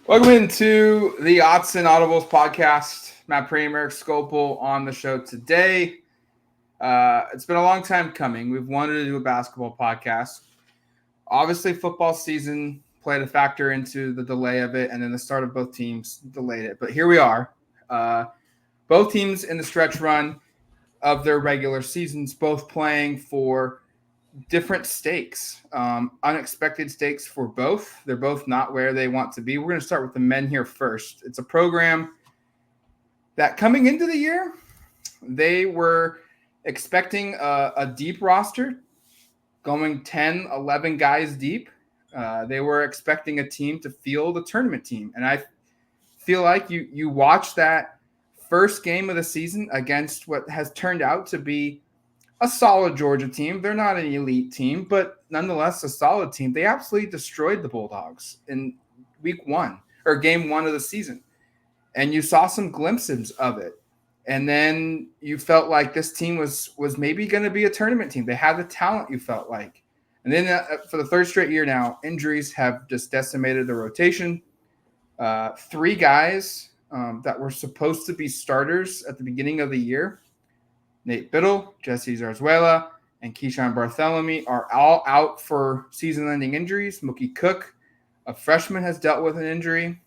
Welcome into the Autzen Audibles Podcast. Prehm and Erik Skopil on the show today. It's been a long time coming. We've wanted to do a basketball podcast. Obviously, football season played a factor into the delay of it, and then the start of both teams delayed it. But here we are. Both teams in the stretch run of their regular seasons, both playing for different stakes, unexpected stakes for both. They're both not where they want to be. We're going to start with the men here first. It's a program that coming into the year, they were expecting a deep roster, going 10, 11 guys deep. They were expecting a team to field a tournament team. And I feel like you watch that first game of the season against what has turned out to be a solid Georgia team. They're not an elite team, but nonetheless a solid team. They absolutely destroyed the Bulldogs in game one of the season. And you saw some glimpses of it. And then you felt like this team was maybe going to be a tournament team. They had the talent, you felt like. And then for the third straight year now, injuries have just decimated the rotation. Three guys that were supposed to be starters at the beginning of the year, Nate Biddle, Jesse Zarzuela, and Keyshawn Bartholomew are all out for season-ending injuries. Mookie Cook, a freshman, has dealt with an injury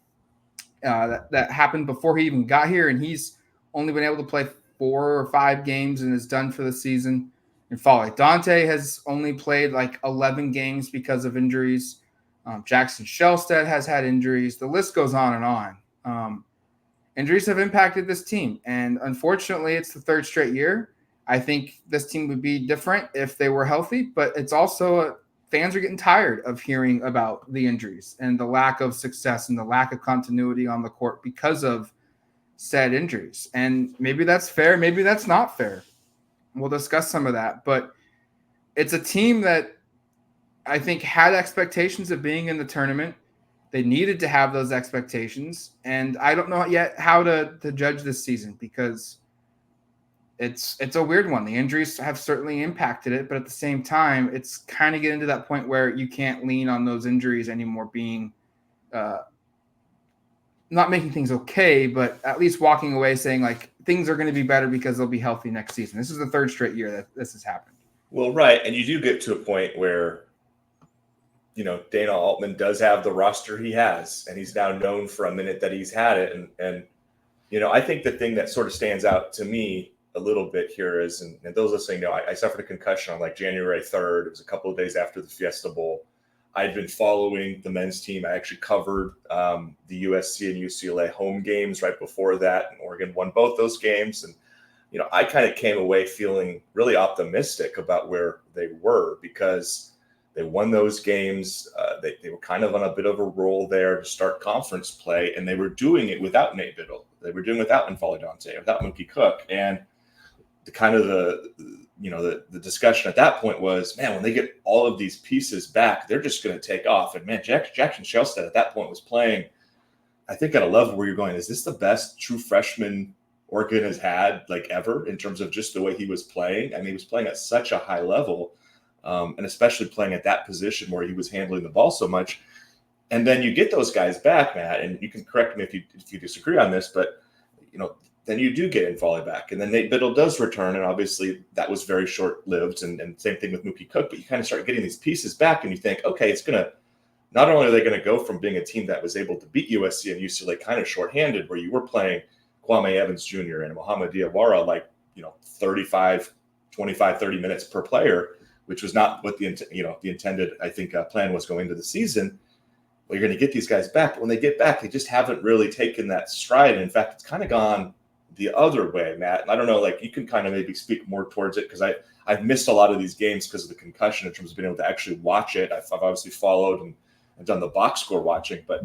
that happened before he even got here, and he's only been able to play 4 or 5 games and is done for the season. And Foley Dante has only played like 11 games because of injuries. Jackson Shellstead has had injuries. The list goes on and on. Injuries have impacted this team, and unfortunately, it's the third straight year. I think this team would be different if they were healthy, but it's also fans are getting tired of hearing about the injuries and the lack of success and the lack of continuity on the court because of said injuries. And maybe that's fair, maybe that's not fair. We'll discuss some of that, but it's a team that I think had expectations of being in the tournament. They needed to have those expectations, and I don't know yet how to judge this season because it's a weird one. The injuries have certainly impacted it, but at the same time, it's kind of getting to that point where you can't lean on those injuries anymore being not making things okay, but at least walking away saying like things are going to be better because they'll be healthy next season. This is the third straight year that this has happened. Well, right, and you do get to a point where Dana Altman does have the roster he has, and he's now known for a minute that he's had it. And I think the thing that sort of stands out to me a little bit here is, and those listening know, I suffered a concussion on like January 3rd. It was a couple of days after the Fiesta Bowl. I'd been following the men's team. I actually covered the USC and UCLA home games right before that, and Oregon won both those games. And, I kind of came away feeling really optimistic about where they were because they won those games. They were kind of on a bit of a roll there to start conference play, and they were doing it without Nate Biddle. They were doing it without N'Faly Dante, without Mookie Cook. And the discussion at that point was, man, when they get all of these pieces back, they're just going to take off. And man, Jackson Shellstead at that point was playing, I think, at a level where you're going, is this the best true freshman Oregon has had like ever in terms of just the way he was playing? I mean, he was playing at such a high level. And especially playing at that position where he was handling the ball so much. And then you get those guys back, Matt, and you can correct me if you disagree on this, but, then you do get N'Faly back. And then Nate Biddle does return, and obviously that was very short-lived, and same thing with Mookie Cook, but you kind of start getting these pieces back, and you think, okay, it's going to – not only are they going to go from being a team that was able to beat USC and UCLA kind of shorthanded, where you were playing Kwame Evans Jr. and Mohamed Diawara like, 35, 25, 30 minutes per player, which was not what the intended, I think, plan was going into the season. Well, you're going to get these guys back. But when they get back, they just haven't really taken that stride. And in fact, it's kind of gone the other way, Matt. And I don't know, like you can kind of maybe speak more towards it because I've missed a lot of these games because of the concussion in terms of being able to actually watch it. I've obviously followed and done the box score watching. But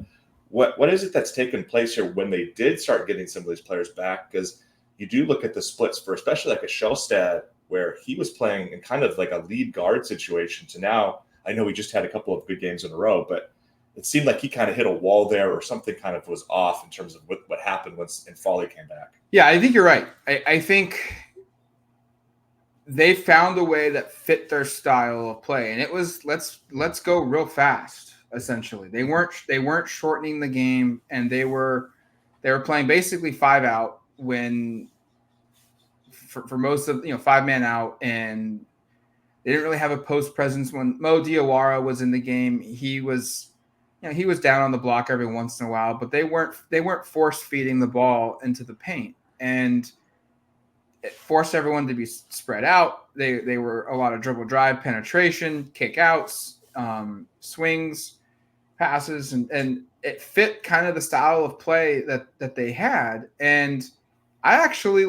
what is it that's taken place here when they did start getting some of these players back? Because you do look at the splits for especially like a Shellstead, where he was playing in kind of like a lead guard situation to now, I know he just had a couple of good games in a row, but it seemed like he kind of hit a wall there or something kind of was off in terms of what happened once N'Faly came back. Yeah, I think you're right. I think they found a way that fit their style of play, and it was let's go real fast. essentially. They weren't shortening the game, and they were playing basically 5 out when for most of 5-man out, and they didn't really have a post presence when Mo Diawara was in the game. He was down on the block every once in a while, but they weren't force feeding the ball into the paint, and it forced everyone to be spread out. They were a lot of dribble drive, penetration, kick outs, swings, passes, and it fit kind of the style of play that they had. And I actually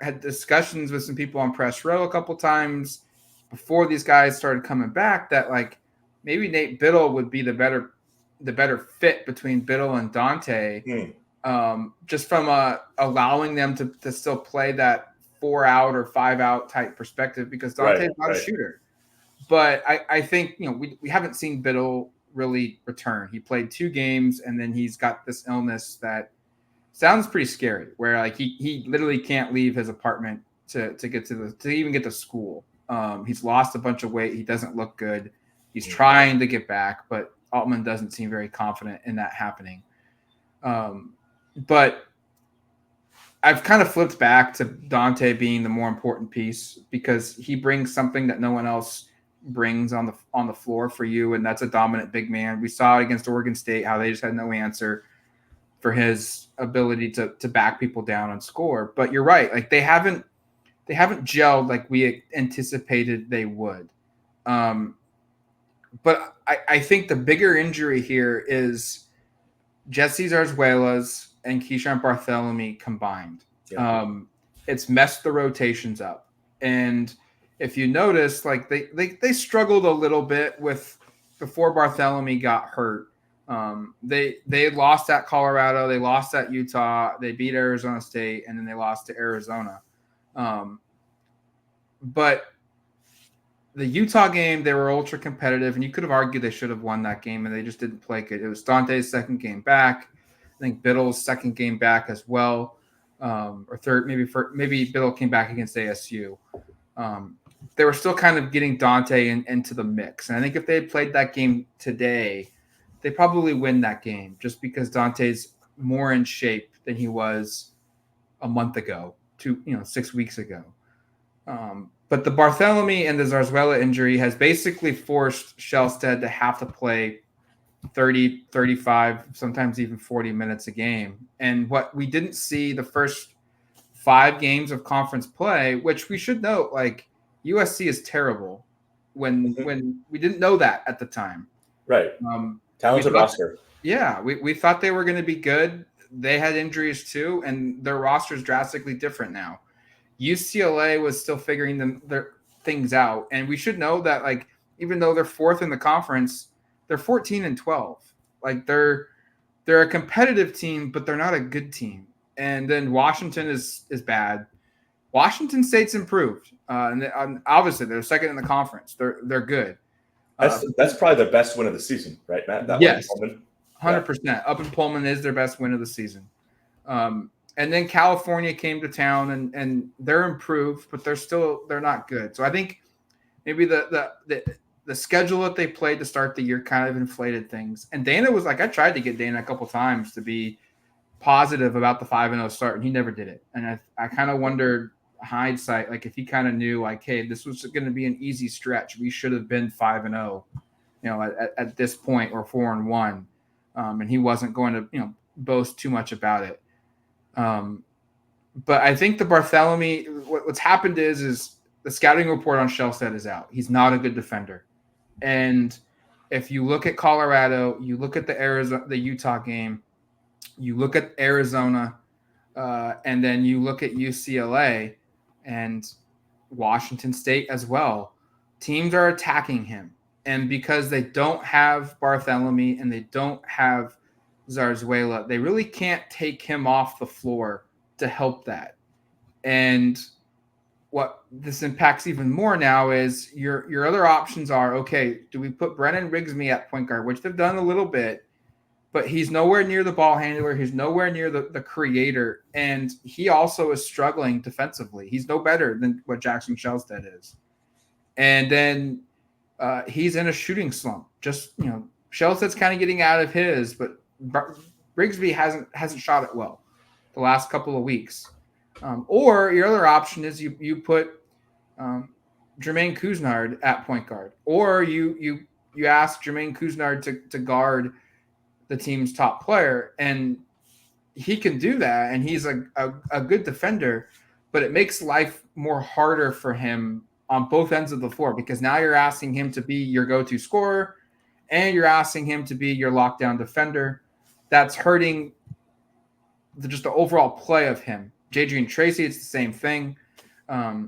had discussions with some people on press row a couple times before these guys started coming back that maybe Nate Biddle would be the better fit between Biddle and Dante. Just from allowing them to still play that 4 out or 5 out type perspective, because Dante's not a shooter. But I think we haven't seen Biddle really return. He played 2 games, and then he's got this illness that sounds pretty scary, where he literally can't leave his apartment to even get to school. He's lost a bunch of weight. He doesn't look good. He's trying to get back, but Altman doesn't seem very confident in that happening. But I've kind of flipped back to Dante being the more important piece, because he brings something that no one else brings on the floor for you, and that's a dominant big man. We saw it against Oregon State, how they just had no answer for his ability to back people down and score. But you're right, they haven't gelled like we anticipated they would. But I think the bigger injury here is Jesse Zarzuela's and Keyshawn Bartholomew combined. Yeah. It's messed the rotations up. And if you notice, they struggled a little bit with before Bartholomew got hurt. They lost at Colorado, they lost at Utah, they beat Arizona State, and then they lost to Arizona. But the Utah game, they were ultra competitive, and you could have argued they should have won that game, and they just didn't play good. It was Dante's second game back. I think Biddle's second game back as well, or third. Maybe Biddle came back against ASU. They were still kind of getting Dante into the mix, and I think if they had played that game today, they probably win that game, just because Dante's more in shape than he was a month ago, 6 weeks ago. But the Bartholomew and the Zarzuela injury has basically forced Shellstead to have to play 30, 35, sometimes even 40 minutes a game. And what we didn't see the first 5 games of conference play, which we should note, USC is terrible when we didn't know that at the time. Right. Talented roster. Yeah. We thought they were going to be good. They had injuries too, and their roster is drastically different now. UCLA was still figuring their things out. And we should know that, even though they're 4th in the conference, they're 14-12. They're a competitive team, but they're not a good team. And then Washington is bad. Washington State's improved. And obviously they're second in the conference. They're good. That's probably their best win of the season, right, Matt? Yes, 100%. Up in Pullman is their best win of the season. And then California came to town, and they're improved, but they're not good. So I think maybe the schedule that they played to start the year kind of inflated things. And Dana was I tried to get Dana a couple times to be positive about the 5-0 start, and he never did it. And I kind of wondered, hindsight, if he kind of knew, hey, this was going to be an easy stretch. We should have been 5-0, at this point, or 4-1. And he wasn't going to, boast too much about it. But I think the Bartholomew, what's happened is the scouting report on Shellstead is out. He's not a good defender. And if you look at Colorado, you look at the Utah game, you look at Arizona, and then you look at UCLA and Washington State as well, teams are attacking him. And because they don't have Bartholomew and they don't have Zarzuela, they really can't take him off the floor to help that. And what this impacts even more now is your other options are, okay, do we put Brennan Rigsby at point guard, which they've done a little bit, but he's nowhere near the ball handler. He's nowhere near the creator. And he also is struggling defensively. He's no better than what Jackson Shellstead is. And then he's in a shooting slump, just, Shelstead's kind of getting out of his, but Brigsby hasn't shot it well the last couple of weeks. Or your other option is you put Jermaine Couisnard at point guard, or you ask Jermaine Couisnard to guard the team's top player, and he can do that, and he's a good defender, but it makes life more harder for him on both ends of the floor, because now you're asking him to be your go-to scorer and you're asking him to be your lockdown defender. That's hurting just the overall play of him. Jadrian Tracy, it's the same thing. I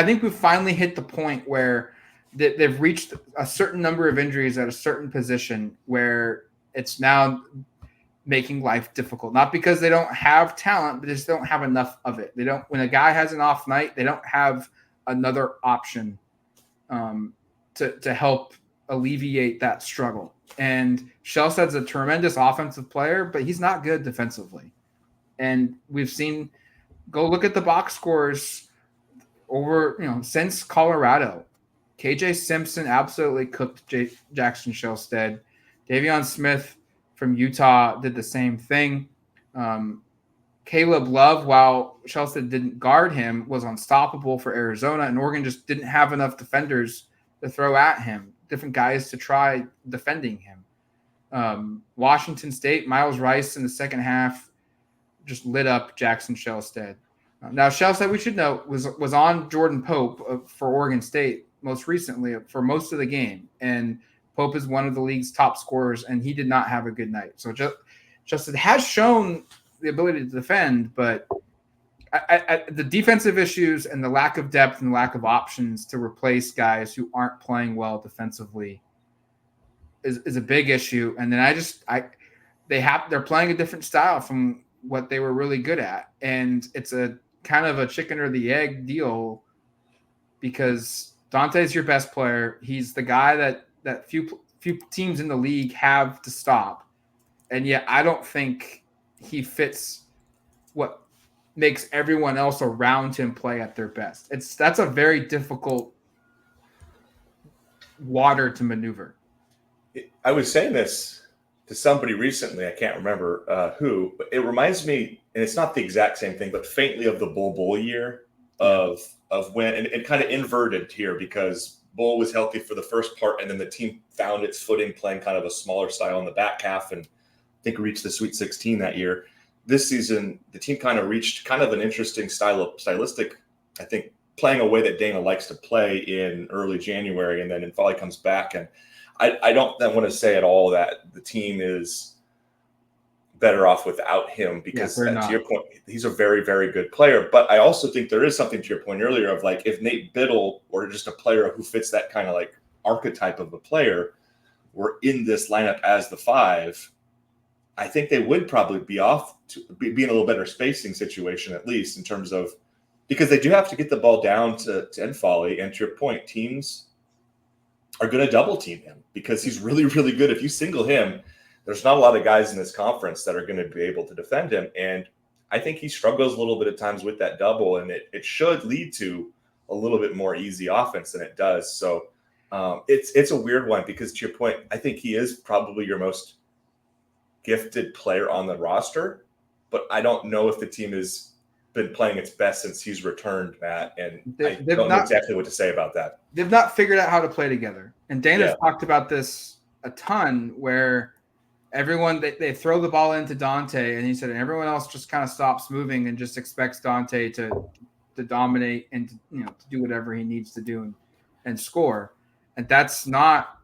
think we've finally hit the point where they've reached a certain number of injuries at a certain position where it's now making life difficult. Not because they don't have talent, but they just don't have enough of it. When a guy has an off night, they don't have another option to help alleviate that struggle. And Shelstead's a tremendous offensive player, but he's not good defensively. And we've seen, go look at the box scores over, since Colorado. KJ Simpson absolutely cooked Jackson Shelstead. Davion Smith from Utah did the same thing. Caleb Love, while Shelstead didn't guard him, was unstoppable for Arizona, and Oregon just didn't have enough defenders to throw at him, different guys to try defending him. Washington State, Miles Rice in the second half just lit up Jackson Shelstead. Now, Shelstead, we should note, was on Jordan Pope for Oregon State most recently for most of the game, and Pope is one of the league's top scorers, and he did not have a good night. So Shelstead has shown the ability to defend, but the defensive issues and the lack of depth and lack of options to replace guys who aren't playing well defensively is a big issue. And then they're playing a different style from what they were really good at, and it's a kind of a chicken or the egg deal, because Dante's your best player. He's the guy that few teams in the league have to stop, and yet I don't think he fits what makes everyone else around him play at their best. That's a very difficult water to maneuver. I was saying this to somebody recently, I can't remember who, but it reminds me, and it's not the exact same thing, but faintly of the Bull year of when, and it kind of inverted here because Bull was healthy for the first part, and then the team found its footing playing kind of a smaller style in the back half, and I think reached the Sweet 16 that year. This season, the team kind of reached kind of an interesting stylistic, I think, playing a way that Dana likes to play in early January, and then Infali comes back. And I don't then want to say at all that the team is better off without him, because to your point, he's a very, very good player. But I also think there is something to your point earlier of like, if Nate Biddle or just a player who fits that kind of like archetype of a player were in this lineup as the 5, I think they would probably be off to be in a little better spacing situation, at least in terms of, because they do have to get the ball down to Infali. And to your point, teams are going to double team him because he's really, really good. If you single him, there's not a lot of guys in this conference that are going to be able to defend him. And I think he struggles a little bit at times with that double, and it should lead to a little bit more easy offense than it does. So it's a weird one, because to your point, I think he is probably your most gifted player on the roster, but I don't know if the team has been playing its best since he's returned, Matt, and I don't know exactly what to say about that. They've not figured out how to play together. And Dana's talked about this a ton, where everyone, they throw the ball into Dante, and he said, and everyone else just kind of stops moving and just expects Dante to dominate and to do whatever he needs to do and score. And that's not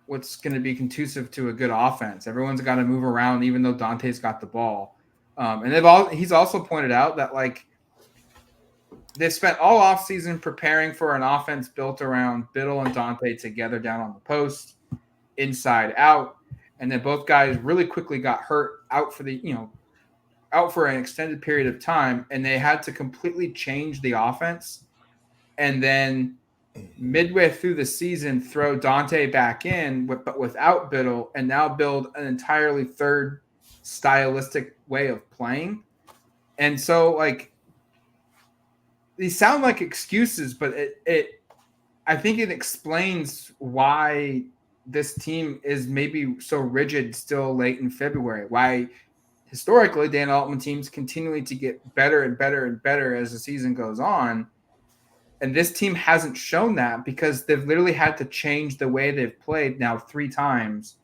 what's going to be conducive to a good offense. Everyone's got to move around, even though Dante's got the ball. And he's also pointed out that like they've spent all offseason preparing for an offense built around Biddle and Dante together down on the post, inside out. And then both guys really quickly got hurt out for an extended period of time, and they had to completely change the offense. And then midway through the season, throw Dante back in, but without Biddle, and now build an entirely third stylistic way of playing. And so, like, these sound like excuses, but I think it explains why this team is maybe so rigid still late in February. Why historically Dan Altman teams continually to get better and better and better as the season goes on. And this team hasn't shown that because they've literally had to change the way they've played now 3 times.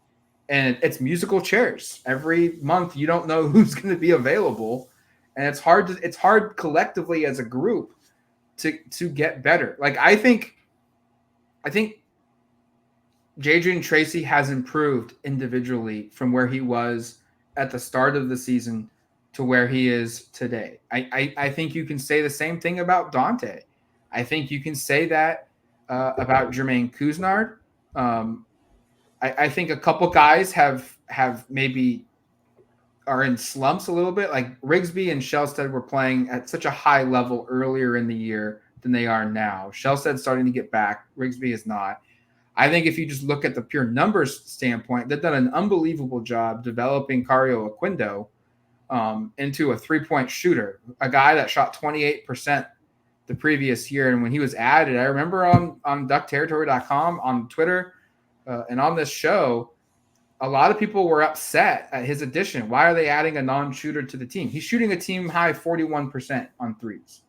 And it's musical chairs. Every month you don't know who's going to be available. And it's hard collectively as a group to get better. Like I think Jadrian Tracy has improved individually from where he was at the start of the season to where he is today. I think you can say the same thing about Dante. I think you can say that about Jermaine Couisnard. I think a couple guys have maybe are in slumps a little bit. Like Rigsby and Shelstead were playing at such a high level earlier in the year than they are now. Shelstead's starting to get back. Rigsby is not. I think if you just look at the pure numbers standpoint, they've done an unbelievable job developing Cario Aquindo into a 3-point shooter, a guy that shot 28% the previous year. And when he was added, I remember on duckterritory.com, on Twitter, and on this show, a lot of people were upset at his addition. Why are they adding a non-shooter to the team? He's shooting a team high 41% on threes.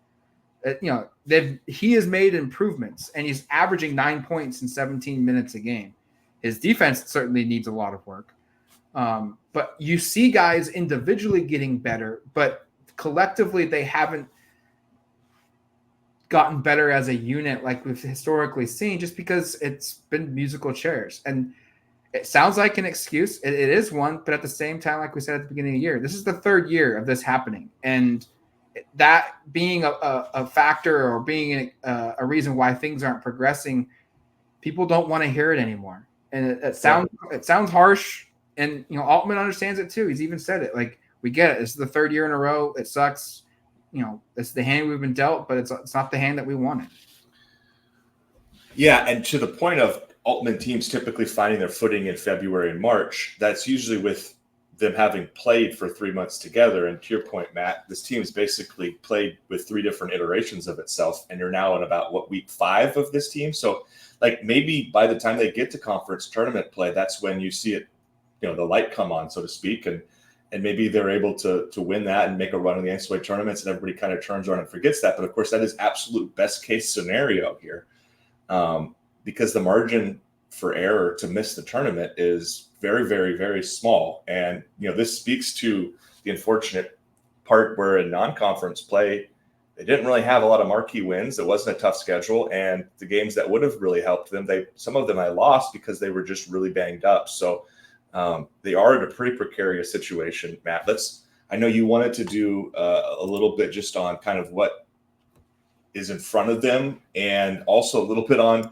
He has made improvements, and he's averaging 9 points in 17 minutes a game. His defense certainly needs a lot of work. But you see guys individually getting better, but collectively they haven't gotten better as a unit like we've historically seen, just because it's been musical chairs. And it sounds like an excuse. It is one, but at the same time, like we said at the beginning of the year, this is the 3rd year of this happening. And that being a factor or being a reason why things aren't progressing, people don't want to hear it anymore. And it sounds harsh. And, Altman understands it too. He's even said it. Like, we get it. This is the 3rd year in a row. It sucks. It's the hand we've been dealt, but it's not the hand that we wanted. Yeah, and to the point of Altman teams typically finding their footing in February and March, that's usually with them having played for 3 months together. And to your point, Matt, this team has basically played with 3 different iterations of itself, and you're now in about week 5 of this team. So like maybe by the time they get to conference tournament play, that's when you see it, the light come on, so to speak, and maybe they're able to win that and make a run in the NCAA tournaments, and everybody kind of turns around and forgets that. But of course, that is absolute best case scenario here, because the margin for error to miss the tournament is very, very, very small. And, this speaks to the unfortunate part where in non-conference play, they didn't really have a lot of marquee wins. It wasn't a tough schedule. And the games that would have really helped them, some of them I lost because they were just really banged up. So they are in a pretty precarious situation, Matt. I know you wanted to do a little bit just on kind of what is in front of them, and also a little bit on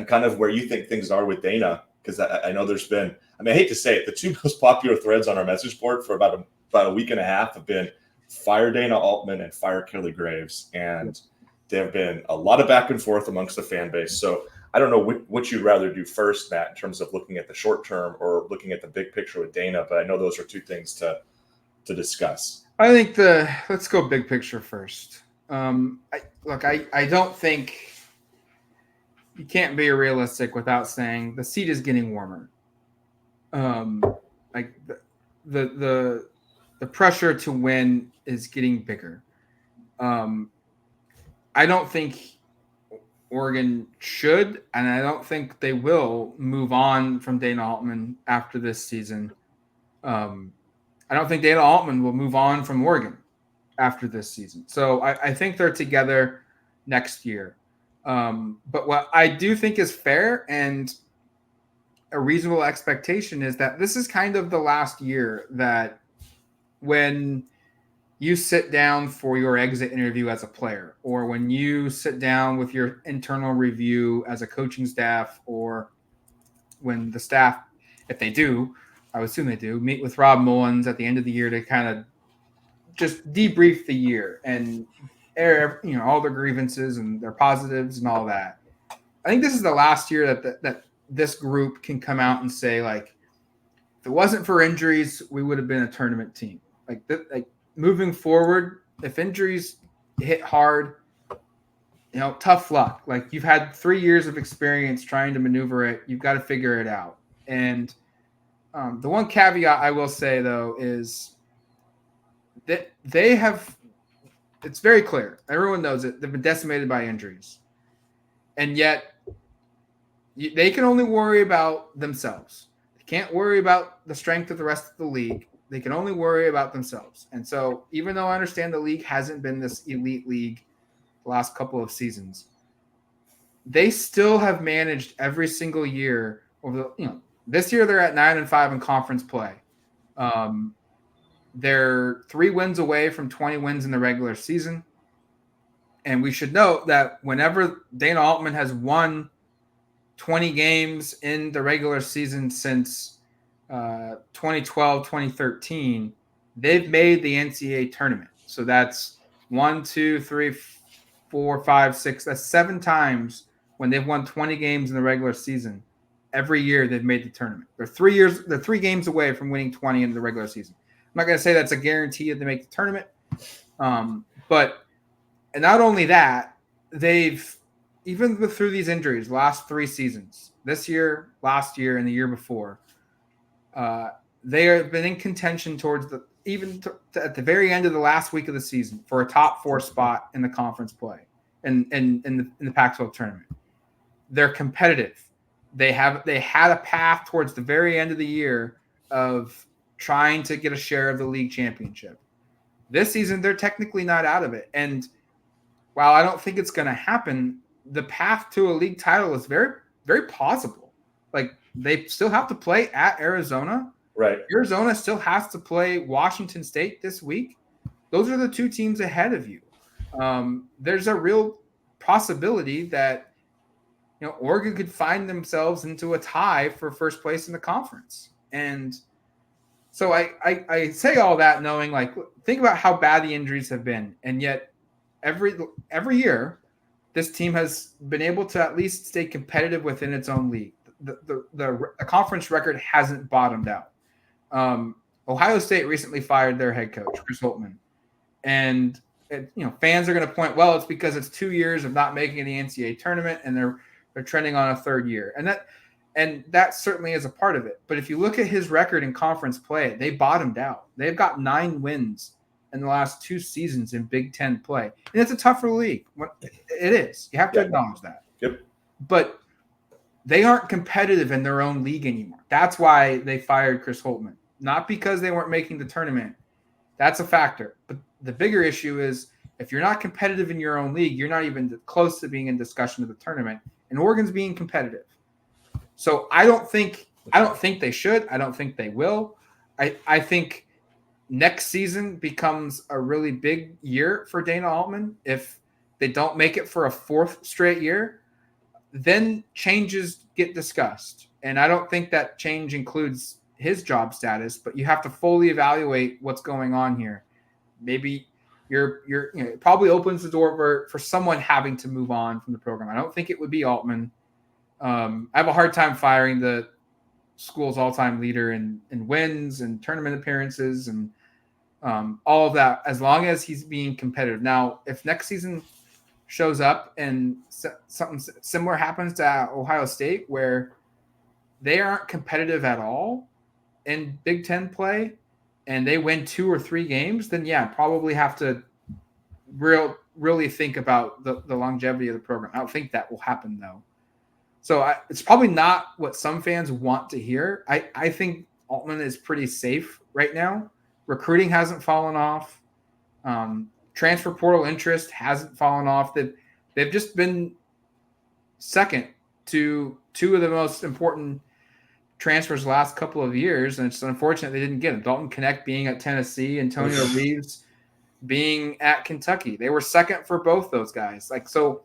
kind of where you think things are with Dana, because I know there's been, I hate to say it, the 2 most popular threads on our message board for about a week and a half have been fire Dana Altman and fire Kelly Graves. And there have been a lot of back and forth amongst the fan base. So I don't know what you'd rather do first, Matt, in terms of looking at the short term or looking at the big picture with Dana, but I know those are 2 things to discuss. I think let's go big picture first. I don't think you can't be realistic without saying the seat is getting warmer. Like the pressure to win is getting bigger. I don't think Oregon should, and I don't think they will move on from Dana Altman after this season. I don't think Dana Altman will move on from Oregon after this season. So I think they're together next year. But what I do think is fair and a reasonable expectation is that this is kind of the last year that when you sit down for your exit interview as a player, or when you sit down with your internal review as a coaching staff, or when the staff, if they do, I would assume they do, meet with Rob Mullins at the end of the year to kind of just debrief the year and air, all their grievances and their positives and all that. I think this is the last year that this group can come out and say, like, if it wasn't for injuries, we would have been a tournament team. Like moving forward, if injuries hit hard, tough luck. Like, you've had 3 years of experience trying to maneuver it. You've got to figure it out. And the one caveat I will say, though, is that they have – it's very clear. Everyone knows it. They've been decimated by injuries. And yet they can only worry about themselves. They can't worry about the strength of the rest of the league. They can only worry about themselves. And so even though I understand the league hasn't been this elite league the last couple of seasons, they still have managed every single year over the, this year they're at 9-5 in conference play. They're 3 wins away from 20 wins in the regular season. And we should note that whenever Dana Altman has won 20 games in the regular season since 2012, 2013, they've made the NCAA tournament. So that's 1, 2, 3, 4, 5, 6. That's 7 times when they've won 20 games in the regular season. Every year they've made the tournament. They're 3 games away from winning 20 in the regular season. I'm not going to say that's a guarantee that they make the tournament. And not only that, they've, even through these injuries, last 3 seasons, this year, last year, and the year before, they have been in contention towards at the very end of the last week of the season for a top 4 spot in the conference play and in the Pac-12 tournament. They're competitive. They had a path towards the very end of the year of trying to get a share of the league championship. This season, they're technically not out of it. And while I don't think it's going to happen, the path to a league title is very, very plausible. Like, they still have to play at Arizona. Right. Arizona still has to play Washington State this week. Those are the 2 teams ahead of you. There's a real possibility that Oregon could find themselves into a tie for first place in the conference. And so I say all that knowing, like, think about how bad the injuries have been. And yet every year, this team has been able to at least stay competitive within its own league. The conference record hasn't bottomed out. Ohio State recently fired their head coach, Chris Altman. And fans are going to point, well, it's because it's 2 years of not making the NCAA tournament, and they're trending on a 3rd year. And that certainly is a part of it. But if you look at his record in conference play, they bottomed out. They've got 9 wins in the last 2 seasons in Big Ten play. And it's a tougher league. It is. You have to acknowledge that. Yep. But they aren't competitive in their own league anymore. That's why they fired Chris Holtmann. Not because they weren't making the tournament. That's a factor. But the bigger issue is, if you're not competitive in your own league, you're not even close to being in discussion of the tournament. And Oregon's being competitive. So I don't think they should. I don't think they will. I think next season becomes a really big year for Dana Altman. If they don't make it for a 4th straight year, then changes get discussed. And I don't think that change includes his job status, but you have to fully evaluate what's going on here. Maybe it probably opens the door for someone having to move on from the program. I don't think it would be Altman. I have a hard time firing the school's all-time leader in wins and tournament appearances and all of that, as long as he's being competitive. Now, if next season shows up and something similar happens to Ohio State, where they aren't competitive at all in Big Ten play and they win 2 or 3 games, then probably have to really think about the longevity of the program. I don't think that will happen, though. So it's probably not what some fans want to hear. I think Altman is pretty safe right now. Recruiting hasn't fallen off. Transfer portal interest hasn't fallen off. They've just been second to 2 of the most important transfers the last couple of years, and it's unfortunate they didn't get them. Dalton Knecht being at Tennessee, Antonio Reeves being at Kentucky. They were second for both those guys. So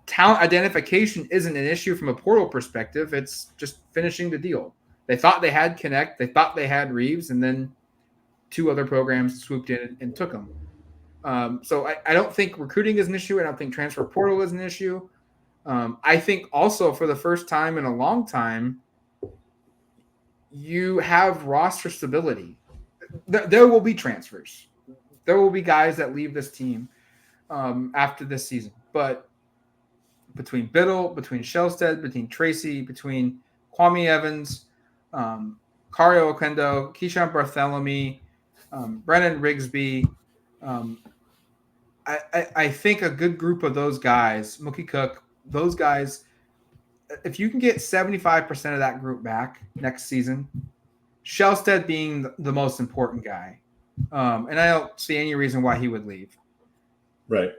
talent identification isn't an issue from a portal perspective. It's just finishing the deal. They thought they had Knecht. They thought they had Reeves, and then 2 other programs swooped in and took them. So I don't think recruiting is an issue. I don't think transfer portal is an issue. I think also, for the first time in a long time, you have roster stability. There will be transfers. There will be guys that leave this team after this season. But between Biddle, between Shellstead, between Tracy, between Kwame Evans, Kario Okendo, Keyshawn Bartholomew, Brennan Rigsby. I think a good group of those guys, Mookie Cook, those guys, if you can get 75% of that group back next season, Shellstead being the most important guy, and I don't see any reason why he would leave. Right.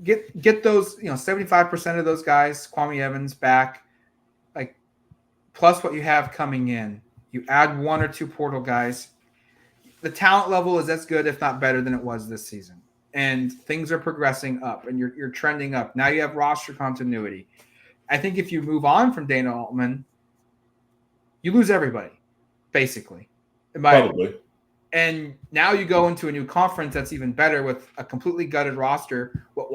Get those, 75% of those guys, Kwame Evans back, like plus what you have coming in. You add one or two portal guys. The talent level is as good, if not better, than it was this season. And things are progressing up, and you're trending up. Now you have roster continuity. I think if you move on from Dana Altman, you lose everybody, basically. Probably. And now you go into a new conference that's even better with a completely gutted roster. What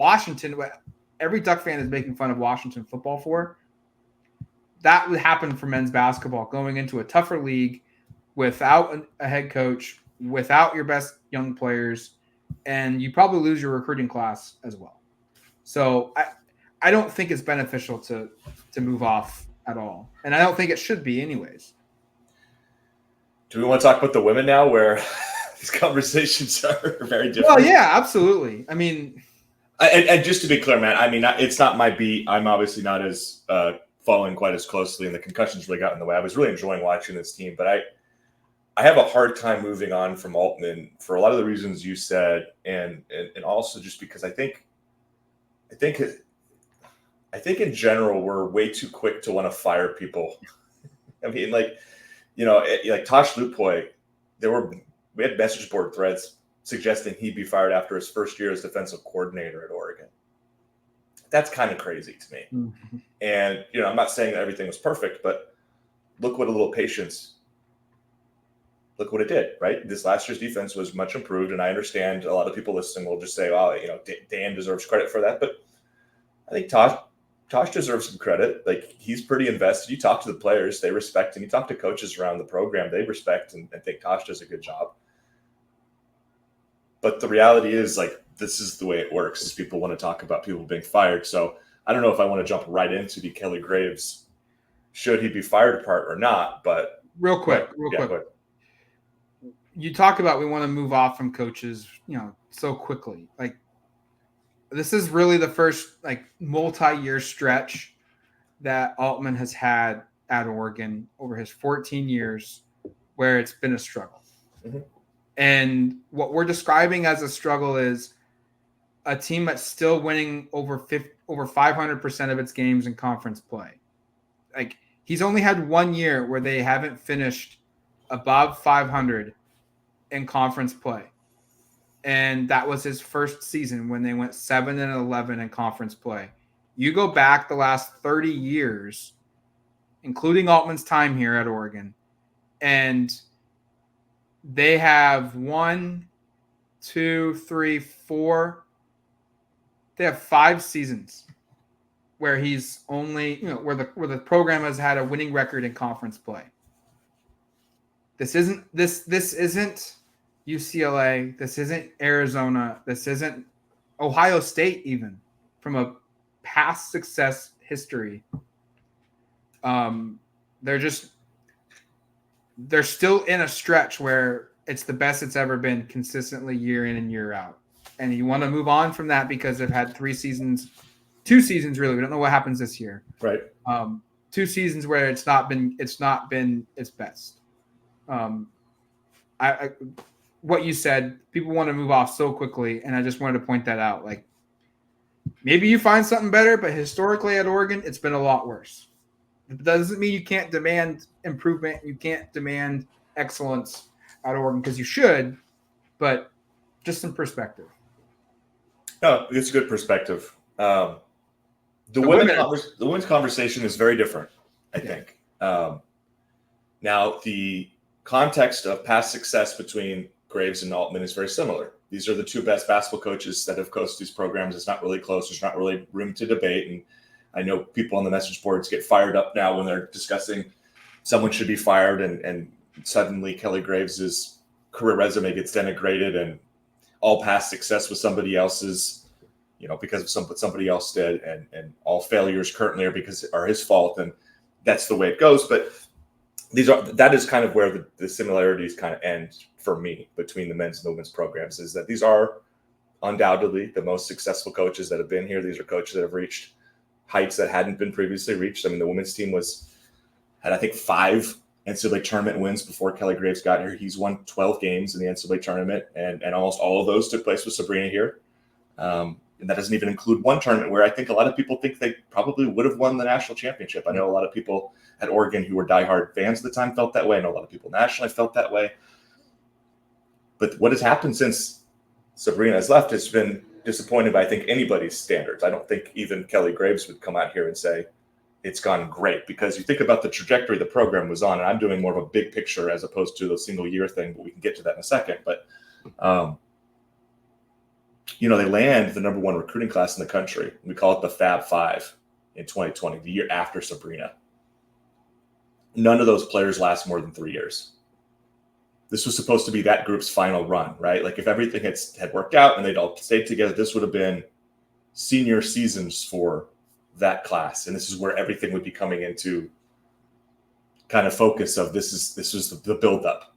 every Duck fan is making fun of Washington football for, that would happen for men's basketball, going into a tougher league without a head coach, without your best young players, and you probably lose your recruiting class as well. So I don't think it's beneficial to move off at all. And I don't think it should be anyways. Do we want to talk about the women now, where these conversations are very different? Well, yeah, absolutely. I mean, and just to be clear, man, I mean, it's not my beat. I'm obviously not as following quite as closely, and the concussions really got in the way. I was really enjoying watching this team, but I have a hard time moving on from Altman for a lot of the reasons you said, and also just because I think in general we're way too quick to want to fire people. I mean, like Tosh Lupoy, we had message board threads suggesting he'd be fired after his first year as defensive coordinator at Oregon. That's kind of crazy to me. Mm-hmm. And, I'm not saying that everything was perfect, but look what a little patience, look what it did, right? This last year's defense was much improved. And I understand a lot of people listening will just say, well, Dan deserves credit for that. But I think Tosh deserves some credit. Like, he's pretty invested. You talk to the players, they respect him. You talk to coaches around the program, they respect and think Tosh does a good job. But the reality is, like, this is the way it works, is people want to talk about people being fired. So I don't know if I want to jump right into the Kelly Graves, should he be fired part or not. But real quick. You talk about we want to move off from coaches, so quickly. Like, this is really the first multi-year stretch that Altman has had at Oregon over his 14 years where it's been a struggle. Mm-hmm. And what we're describing as a struggle is a team that's still winning over 500% of its games in conference play. Like, he's only had 1 year where they haven't finished above 500 in conference play. And that was his first season when they went 7-11 in conference play. You go back the last 30 years, including Altman's time here at Oregon, and they have 1, 2, 3, 4. They have 5 seasons where he's only, where the program has had a winning record in conference play. This isn't UCLA. This isn't Arizona. This isn't Ohio State, even from a past success history. They're still in a stretch where it's the best it's ever been consistently year in and year out. And you want to move on from that because they've had 2 seasons really. We don't know what happens this year. Right. 2 seasons where it's not been its best. What you said, people want to move off so quickly, and I just wanted to point that out. Like, maybe you find something better, but historically at Oregon, it's been a lot worse. It doesn't mean you can't demand improvement. You can't demand excellence at Oregon, because you should, but just some perspective. No, it's a good perspective. The women's conversation is very different, I think. Now, the context of past success between Graves and Altman is very similar. These are the 2 best basketball coaches that have coached these programs. It's not really close. There's not really room to debate. And I know people on the message boards get fired up now when they're discussing someone should be fired, and suddenly Kelly Graves' career resume gets denigrated, and all past success with somebody else's because of what somebody else did, and all failures currently are his fault, and that's the way it goes. But that is kind of where the similarities kind of end for me between the men's and the women's programs, is that these are undoubtedly the most successful coaches that have been here. These are coaches that have reached heights that hadn't been previously reached. I mean, the women's team had I think 5 NCAA tournament wins before Kelly Graves got here. He's won 12 games in the NCAA tournament, and almost all of those took place with Sabrina here. And that doesn't even include one tournament where I think a lot of people think they probably would have won the national championship. I know a lot of people at Oregon who were diehard fans at the time felt that way. I know a lot of people nationally felt that way. But what has happened since Sabrina has left has been disappointing by, I think, anybody's standards. I don't think even Kelly Graves would come out here and say it's gone great, because you think about the trajectory the program was on, and I'm doing more of a big picture as opposed to the single year thing, but we can get to that in a second. But they land the number 1 recruiting class in the country. We call it the Fab Five in 2020, the year after Sabrina. None of those players last more than 3 years. This was supposed to be that group's final run, right? Like, if everything had worked out and they'd all stayed together, this would have been senior seasons for that class. And this is where everything would be coming into kind of focus of this was the buildup.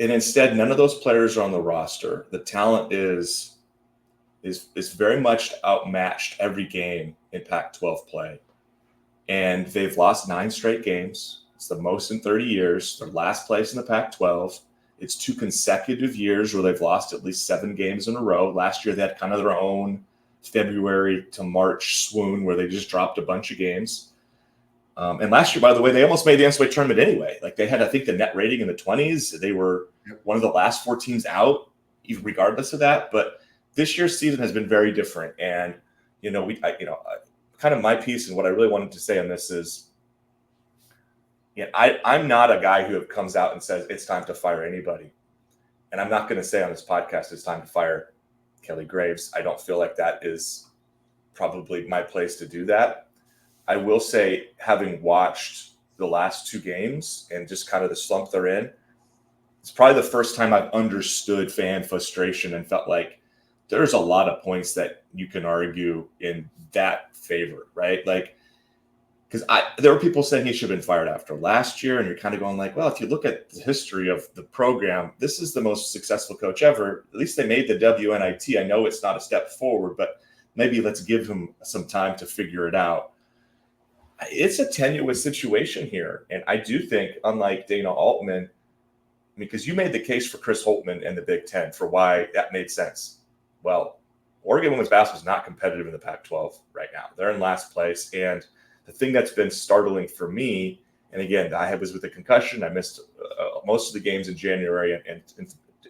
And instead, none of those players are on the roster. The talent is very much outmatched every game in Pac-12 play. And they've lost 9 straight games. It's the most in 30 years. They're last place in the Pac-12. It's 2 consecutive years where they've lost at least 7 games in a row. Last year, they had kind of their own February to March swoon where they just dropped a bunch of games. And last year, by the way, they almost made the NCAA tournament anyway. Like, they had, I think, the net rating in the 20s. They were one of the last 4 teams out, even regardless of that. But this year's season has been very different. And, kind of my piece and what I really wanted to say on this is, I'm not a guy who comes out and says it's time to fire anybody. And I'm not going to say on this podcast it's time to fire Kelly Graves. I don't feel like that is probably my place to do that. I will say, having watched the last 2 games and just kind of the slump they're in, it's probably the first time I've understood fan frustration and felt like there's a lot of points that you can argue in that favor, right? Like, because there were people saying he should have been fired after last year, and you're kind of going like, well, if you look at the history of the program, this is the most successful coach ever. At least they made the WNIT. I know it's not a step forward, but maybe let's give him some time to figure it out. It's a tenuous situation here, and I do think, unlike Dana Altman, because you made the case for Chris Holtmann and the Big Ten for why that made sense. Well, Oregon women's basketball is not competitive in the Pac-12 right now. They're in last place, and the thing that's been startling for me, and again, I was with a concussion. I missed most of the games in January and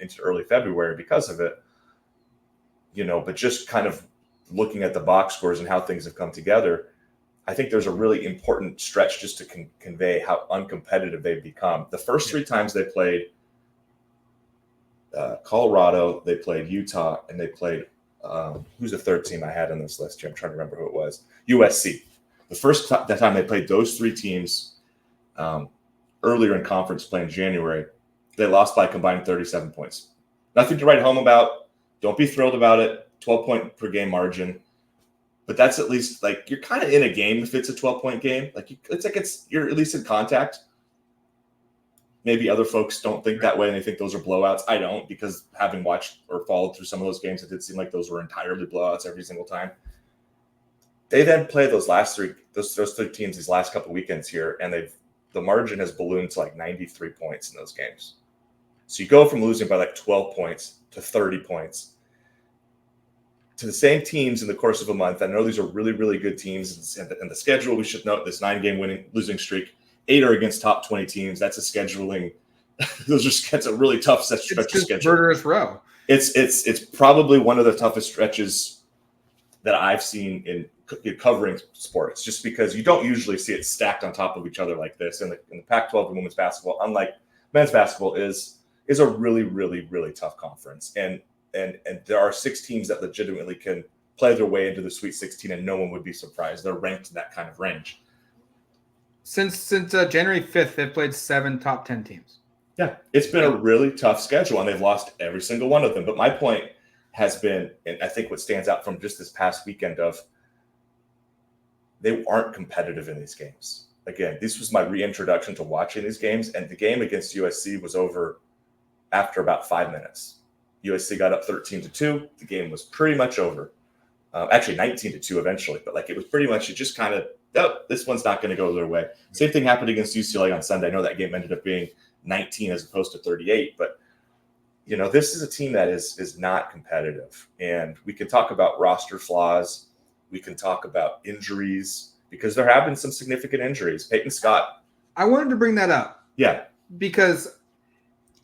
into early February because of it. But just kind of looking at the box scores and how things have come together, I think there's a really important stretch just to convey how uncompetitive they've become. The first 3 times they played Colorado, they played Utah, and they played who's the third team I had on this list here? I'm trying to remember who it was. USC. The first time they played those 3 teams earlier in conference play in January, they lost by combined 37 points. Nothing to write home about. Don't be thrilled about it. 12-point per game margin. But that's at least, like, you're kind of in a game if it's a 12-point game. Like, you're at least in contact. Maybe other folks don't think that way and they think those are blowouts. I don't, because having watched or followed through some of those games, it did seem like those were entirely blowouts every single time. They then play those 3 teams these last couple of weekends here, and the margin has ballooned to like 93 points in those games. So you go from losing by like 12 points to 30 points to the same teams in the course of a month. I know these are really, really good teams, and the schedule, we should note this 9-game losing streak. 8 are against top 20 teams. That's a scheduling. That's a really tough stretch of schedule. Murderous row. It's probably one of the toughest stretches that I've seen in covering sports, just because you don't usually see it stacked on top of each other like this. In the Pac-12 and women's basketball, unlike men's basketball, is a really, really, really tough conference. And there are 6 teams that legitimately can play their way into the Sweet 16, and no one would be surprised. They're ranked in that kind of range. Since January 5th, they've played 7 top 10 teams. Yeah, it's been a really tough schedule, and they've lost every single one of them. But my point, has been, and I think what stands out from just this past weekend of they aren't competitive in these games. Again, this was my reintroduction to watching these games, and the game against USC was over after about 5 minutes. USC got up 13-2. The game was pretty much over. Actually 19-2 eventually, but like it was pretty much, it just kind of, oh, this one's not going to go their way. Same thing happened against UCLA on Sunday. I know that game ended up being 19 as opposed to 38, but you know, this is a team that is not competitive. And we can talk about roster flaws. We can talk about injuries because there have been some significant injuries. Peyton Scott. I wanted to bring that up. Yeah. Because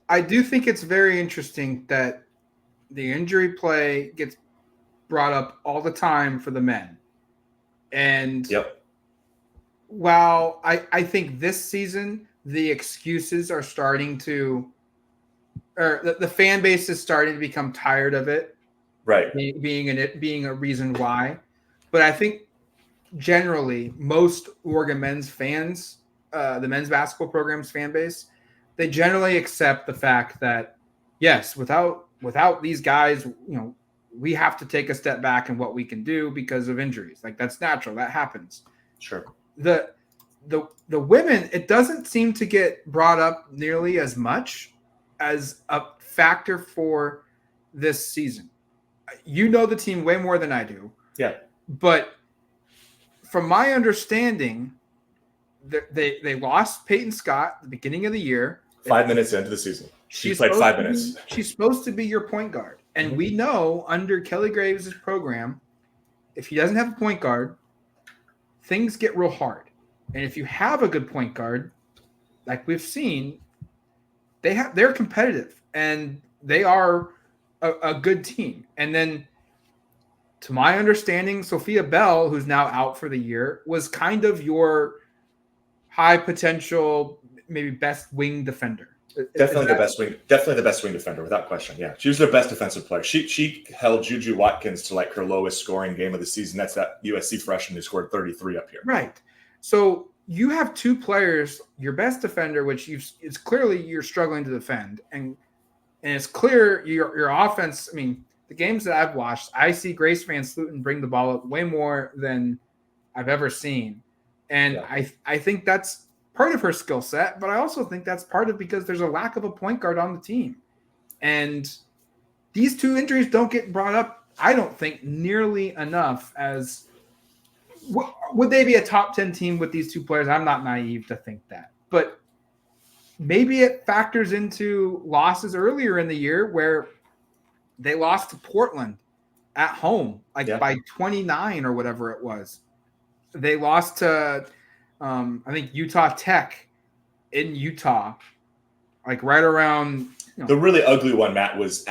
I do think it's very interesting that the injury play gets brought up all the time for the men. And while I think this season, the excuses are starting to, or the fan base is starting to become tired of it. Right. Being a reason why. But I think generally most Oregon men's fans, the men's basketball program's fan base, they generally accept the fact that, yes, without these guys, you know, we have to take a step back in what we can do because of injuries. Like that's natural. That happens. Sure. The women, it doesn't seem to get brought up nearly as much as a factor for this season. You know the team way more than I do. Yeah. But from my understanding, they lost Peyton Scott at the beginning of the year. 5 minutes into the season. She played 5 minutes. She's supposed to be your point guard. And we know under Kelly Graves' program, if he doesn't have a point guard, things get real hard. And if you have a good point guard, like we've seen, they're competitive and they are a good team. And then to my understanding, Sophia Bell, who's now out for the year, was kind of your high potential, maybe best wing defender. Definitely the best wing defender, without question. Yeah, she was their best defensive player. She held Juju Watkins to like her lowest scoring game of the season. That's that USC freshman who scored 33 up here. Right. So you have two players, your best defender, which it's clearly you're struggling to defend, and it's clear your offense. I mean, the games that I've watched, I see Grace Van Sluten bring the ball up way more than I've ever seen, and I think that's part of her skill set, but I also think that's part of because there's a lack of a point guard on the team. And these two injuries don't get brought up, I don't think, nearly enough as would they be a top 10 team with these two players? I'm not naive to think that. But maybe it factors into losses earlier in the year where they lost to Portland at home, by 29 or whatever it was. They lost to I think Utah Tech in Utah, like right around. The really ugly one, Matt, was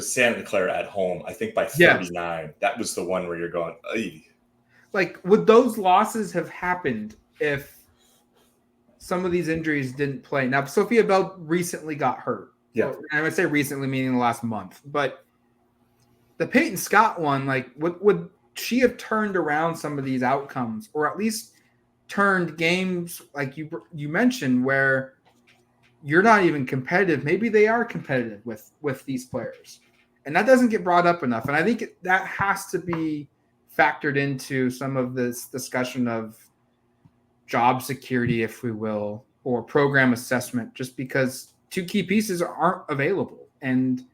Santa Clara at home. I think by 39. Yes. That was the one where you're going, "Ay." Like, would those losses have happened if some of these injuries didn't play? Now, Sophia Bell recently got hurt. Yeah, I would say recently, meaning the last month. But the Peyton Scott one, like, would she have turned around some of these outcomes, or at least turned games like you mentioned where you're not even competitive? Maybe they are competitive with these players, and that doesn't get brought up enough. And I think that has to be factored into some of this discussion of job security, if we will, or program assessment, just because two key pieces aren't available and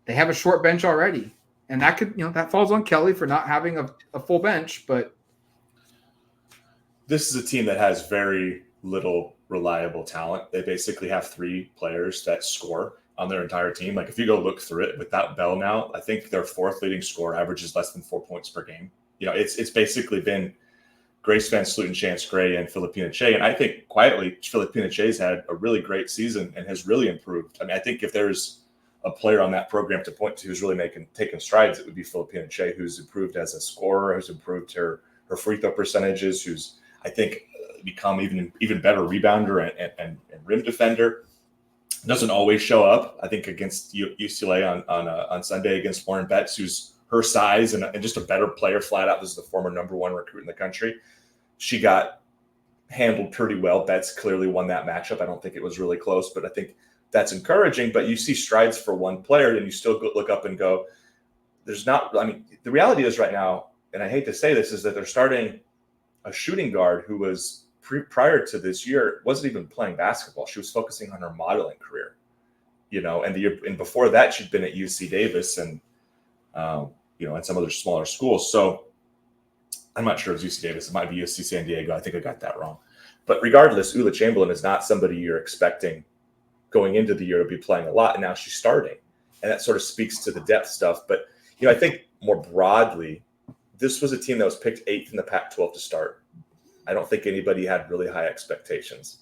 they have a short bench already. And that could, that falls on Kelly for not having a full bench, but this is a team that has very little reliable talent. They basically have three players that score on their entire team. Like if you go look through it without Bell now, I think their fourth leading scorer averages less than 4 points per game. It's basically been Grace Van Sluten, Chance Gray, and Filipina Che. And I think quietly, Filipina Che's had a really great season and has really improved. I mean, I think if there's a player on that program to point to who's really taking strides, it would be Filipina Che, who's improved as a scorer, who's improved her free throw percentages, who's, I think, become even better rebounder and rim defender. Doesn't always show up. I think against UCLA on Sunday against Lauren Betts, who's her size and just a better player flat out. This is the former number one recruit in the country. She got handled pretty well. Betts clearly won that matchup. I don't think it was really close, but I think that's encouraging. But you see strides for one player, and you still look up and go, there's not, I mean, the reality is right now, and I hate to say this, is that they're starting a shooting guard who was prior to this year wasn't even playing basketball. She was focusing on her modeling career, and before that she'd been at UC Davis and and some other smaller schools. So I'm not sure it was UC Davis. It might be UC San Diego. I think I got that wrong. But regardless, Ula Chamberlain is not somebody you're expecting going into the year to be playing a lot, and now she's starting, and that sort of speaks to the depth stuff. But I think more broadly, this was a team that was picked 8th in the Pac-12 to start. I don't think anybody had really high expectations.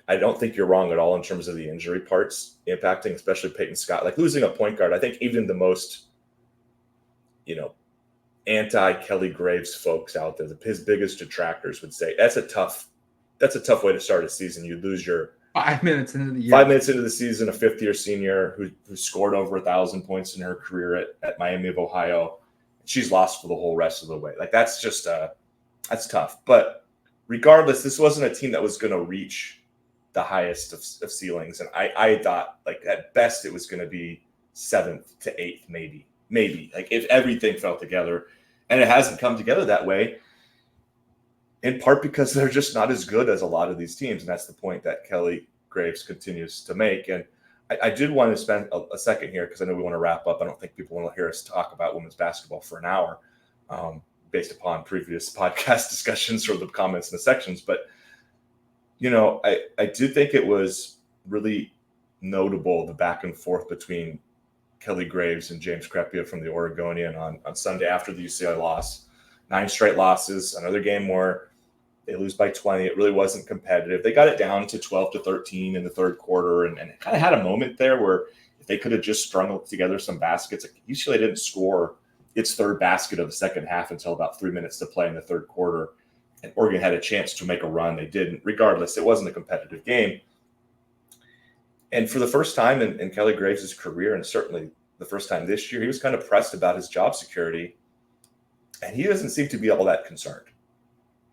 I don't think you're wrong at all in terms of the injury parts impacting, especially Peyton Scott. Like losing a point guard, I think even the most, anti-Kelly Graves folks out there, his biggest detractors would say that's a tough way to start a season. You lose your 5 minutes into the year. 5 minutes into the season, a fifth-year senior who scored over 1,000 points in her career at Miami of Ohio. She's lost for the whole rest of the way. Like that's just that's tough. But regardless, this wasn't a team that was going to reach the highest of ceilings. And I thought, like, at best it was going to be 7th to 8th, maybe like if everything fell together. And it hasn't come together that way, in part because they're just not as good as a lot of these teams. And that's the point that Kelly Graves continues to make. And I did want to spend a second here because I know we want to wrap up. I don't think people want to hear us talk about women's basketball for an hour based upon previous podcast discussions or the comments in the sections. But, I did think it was really notable, the back and forth between Kelly Graves and James Crepea from the Oregonian on Sunday after the UCLA loss. 9 straight losses, another game where they lose by 20. It really wasn't competitive. They got it down to 12-13 in the third quarter and it kind of had a moment there where if they could have just strung together some baskets, like UCLA didn't score its third basket of the second half until about 3 minutes to play in the third quarter. And Oregon had a chance to make a run. They didn't. Regardless, it wasn't a competitive game. And for the first time in Kelly Graves' career, and certainly the first time this year, he was kind of pressed about his job security. And he doesn't seem to be all that concerned.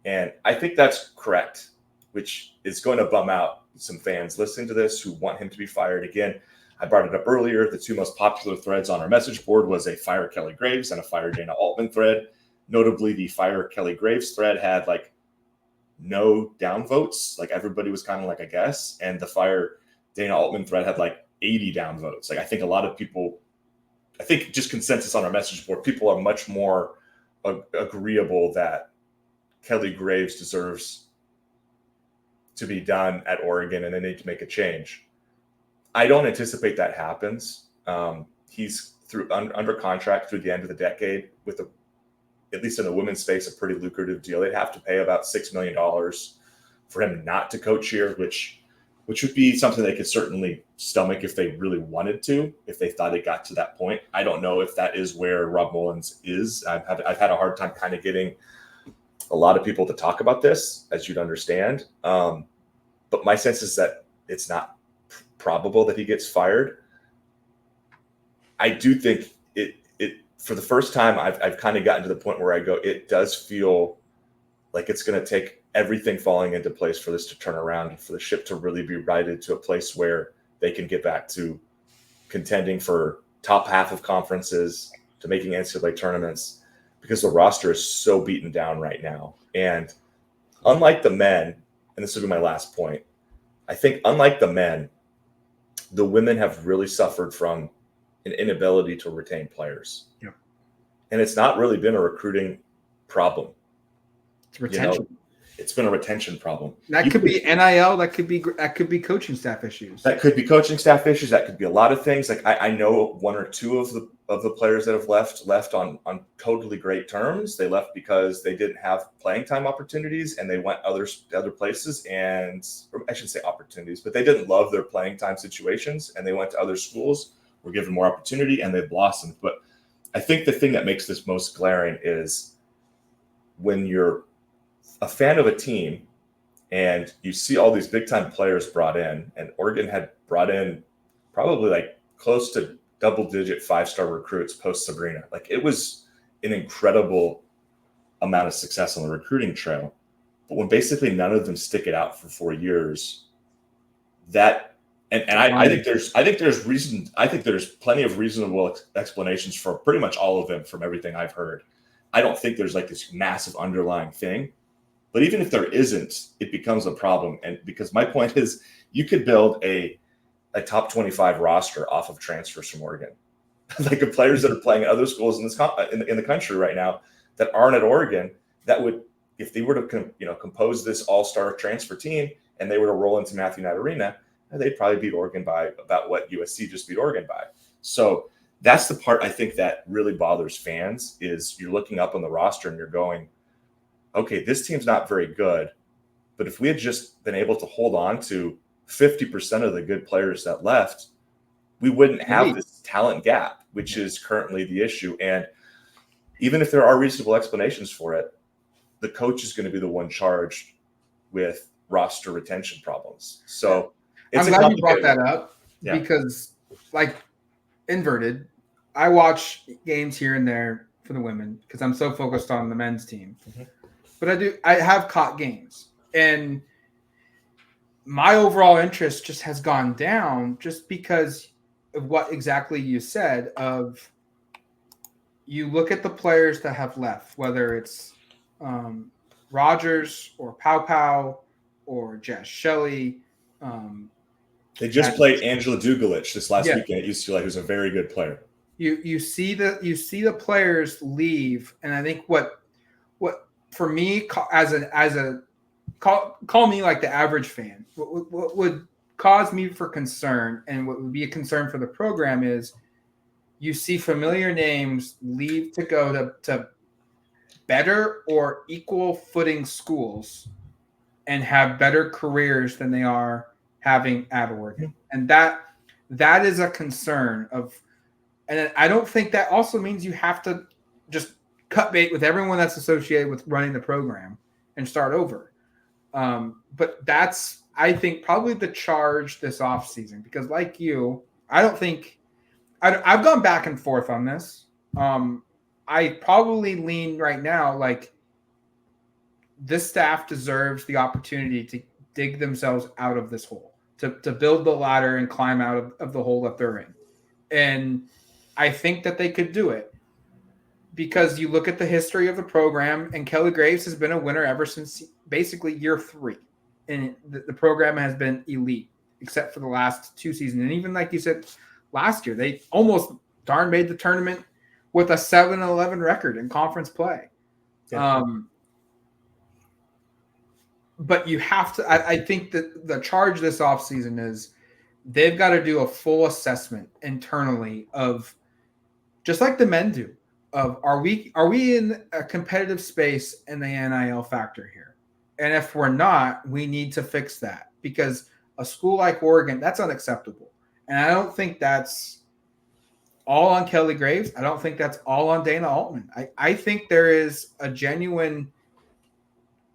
And I think that's correct, which is going to bum out some fans listening to this who want him to be fired. Again, I brought it up earlier. The 2 most popular threads on our message board was a fire Kelly Graves and a fire Dana Altman thread. Notably, the fire Kelly Graves thread had like no downvotes. Like everybody was kind of like, I guess. And the fire Dana Altman thread had like 80 downvotes. Like I think a lot of people, just consensus on our message board, people are much more agreeable that Kelly Graves deserves to be done at Oregon and they need to make a change. I don't anticipate that happens. He's under contract through the end of the decade with at least in the women's space, a pretty lucrative deal. They'd have to pay about $6 million for him not to coach here, which would be something they could certainly stomach if they really wanted to, if they thought it got to that point. I don't know if that is where Rob Mullins is. I've had a hard time kind of getting a lot of people to talk about this, as you'd understand. But my sense is that it's not probable that he gets fired. I do think it for the first time, I've kind of gotten to the point where I go, it does feel like it's going to take everything falling into place for this to turn around and for the ship to really be righted to a place where they can get back to contending for top half of conferences, to making NCAA tournaments, because the roster is so beaten down right now. And unlike the men, and this will be my last point, I think unlike the men, the women have really suffered from an inability to retain players. Yeah. And it's not really been a recruiting problem. It's retention. It's been a retention problem. That could be NIL. That could be coaching staff issues. That could be coaching staff issues. That could be a lot of things. Like I know 1 or 2 of the players that have left on totally great terms. They left because they didn't have playing time opportunities and they went other places, and or I shouldn't say opportunities, but they didn't love their playing time situations and they went to other schools, were given more opportunity, and they blossomed. But I think the thing that makes this most glaring is when you're a fan of a team and you see all these big time players brought in, and Oregon had brought in probably like close to double-digit 5-star recruits post Sabrina. Like it was an incredible amount of success on the recruiting trail. But when basically none of them stick it out for 4 years, that And I think there's plenty of reasonable explanations for pretty much all of them from everything I've heard. I don't think there's like this massive underlying thing, but even if there isn't, it becomes a problem. And because my point is, you could build a top 25 roster off of transfers from Oregon, like the players that are playing at other schools in this in the country right now that aren't at Oregon, that would, if they were to compose this all-star transfer team and they were to roll into Matthew Knight Arena, they'd probably beat Oregon by about what USC just beat Oregon by. So that's the part I think that really bothers fans, is you're looking up on the roster and you're going, okay, this team's not very good, but if we had just been able to hold on to 50% of the good players that left, we wouldn't have this talent gap, which is currently the issue. And even if there are reasonable explanations for it, the coach is going to be the one charged with roster retention problems. So I'm glad you brought that up because, like, inverted, I watch games here and there for the women because I'm so focused on the men's team. Mm-hmm. But I have caught games, and my overall interest just has gone down just because of what exactly you said. Of you look at the players that have left, whether it's Rogers or Pow Pow or Jess Shelley. They just played Angela Dugalich this last weekend at UCLA, who's a very good player. You see the players leave, and I think what for me call me like the average fan. What would cause me for concern, and what would be a concern for the program, is you see familiar names leave to go to better or equal footing schools and have better careers than they are having at Oregon. And that is a concern and I don't think that also means you have to just cut bait with everyone that's associated with running the program and start over. But that's, I think, probably the charge this offseason, because like you, I've gone back and forth on this. I probably lean right now like this staff deserves the opportunity to dig themselves out of this hole, to build the ladder and climb out of the hole that they're in. And I think that they could do it because you look at the history of the program, and Kelly Graves has been a winner ever since basically year 3. And the program has been elite, except for the last 2 seasons. And even like you said, last year, they almost darn made the tournament with a 7-11 record in conference play. Yeah. But you have to, I think that the charge this offseason is they've got to do a full assessment internally of, just like the men do, of are we in a competitive space in the NIL factor here? And if we're not, we need to fix that, because a school like Oregon, that's unacceptable. And I don't think that's all on Kelly Graves. I don't think that's all on Dana Altman. I think there is a genuine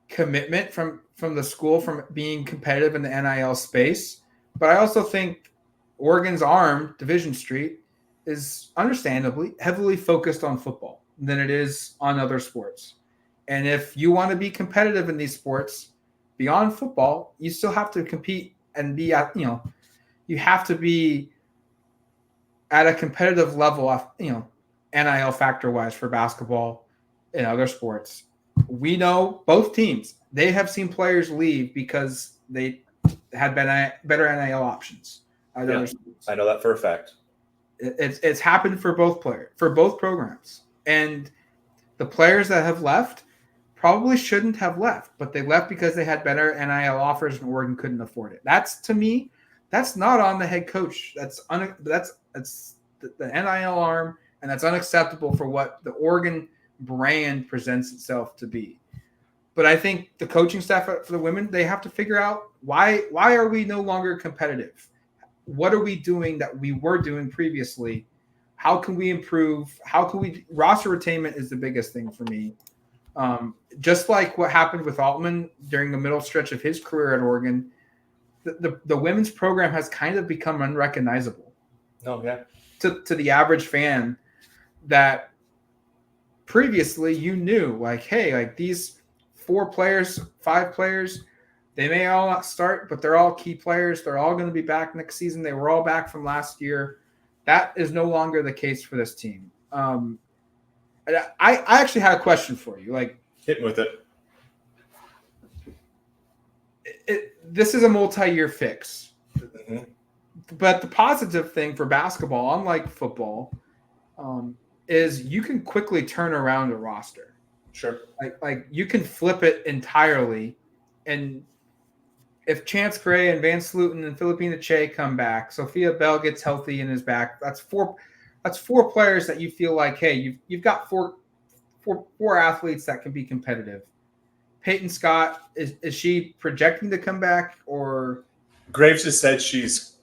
commitment from the school from being competitive in the NIL space. But I also think Oregon's arm, Division Street, is understandably heavily focused on football than it is on other sports. And if you want to be competitive in these sports beyond football, you still have to compete and be at, you have to be at a competitive level, NIL factor wise for basketball and other sports. We know both teams, they have seen players leave because they had better NIL options. I know that for a fact. It's happened for both programs. And the players that have left probably shouldn't have left, but they left because they had better NIL offers and Oregon couldn't afford it. That's, to me, that's not on the head coach. That's the NIL arm, and that's unacceptable for what the Oregon brand presents itself to be. But I think the coaching staff for the women, they have to figure out why are we no longer competitive? What are we doing that we were doing previously? How can we improve? Roster retainment is the biggest thing for me. Just like what happened with Altman during the middle stretch of his career at Oregon, the women's program has kind of become unrecognizable. Oh, yeah. To the average fan, that previously you knew, like, hey, like these 4 players, 5 players, They may all not start, but they're all key players. They're all going to be back next season. They were all back from last year. That is no longer the case for this team. I actually had a question for you. Like, hit me with it. This is a multi-year fix. Mm-hmm. But the positive thing for basketball, unlike football, is you can quickly turn around a roster. Sure. Like you can flip it entirely. And if Chance Gray and Van Sluten and Filipina Che come back, Sophia Bell gets healthy and is back, that's four players that you feel like, hey, you've got four athletes that can be competitive. Peyton Scott, is she projecting to come back, or Graves has said she's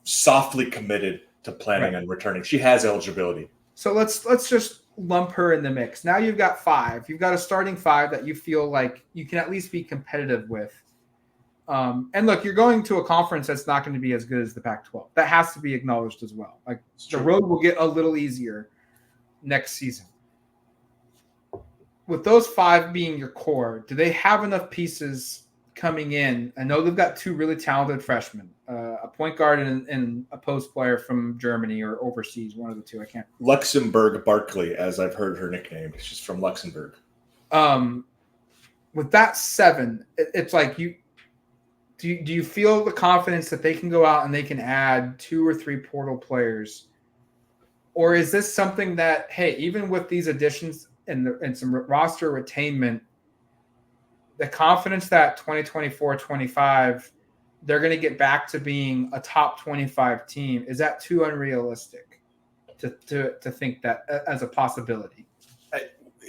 softly committed to planning on returning. She has eligibility. So let's just lump her in the mix. Now you've got 5. You've got a starting 5 that you feel like you can at least be competitive with. And look, you're going to a conference that's not going to be as good as the Pac-12. That has to be acknowledged as well. Like the road will get a little easier next season. With those 5 being your core, do they have enough pieces coming in? I know they've got 2 really talented freshmen, a point guard and a post player from Germany or overseas, one of the 2. I can't. Luxembourg Barkley, as I've heard her nickname. She's from Luxembourg. With that 7, it's like you. Do you feel the confidence that they can go out and they can add 2 or 3 portal players? Or is this something that, hey, even with these additions and some roster retainment, the confidence that 2024-25, they're going to get back to being a top 25 team, is that too unrealistic to think that as a possibility?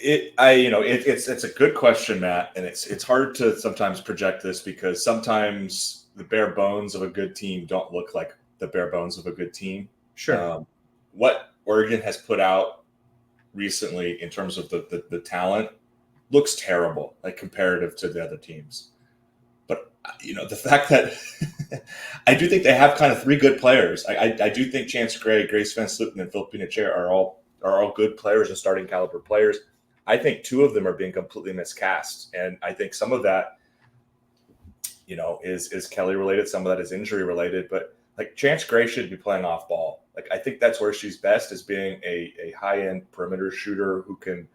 It's a good question, Matt, and it's hard to sometimes project this because sometimes the bare bones of a good team don't look like the bare bones of a good team. Sure. What Oregon has put out recently in terms of the talent looks terrible, like comparative to the other teams. But the fact that I do think they have kind of 3 good players. I do think Chance Gray, Grace Van Sluten, and Filipina Che are all good players and starting caliber players. I think 2 of them are being completely miscast. And I think some of that, is Kelly related. Some of that is injury related. But like Chance Gray should be playing off ball. Like I think that's where she's best, is being a high-end perimeter shooter who can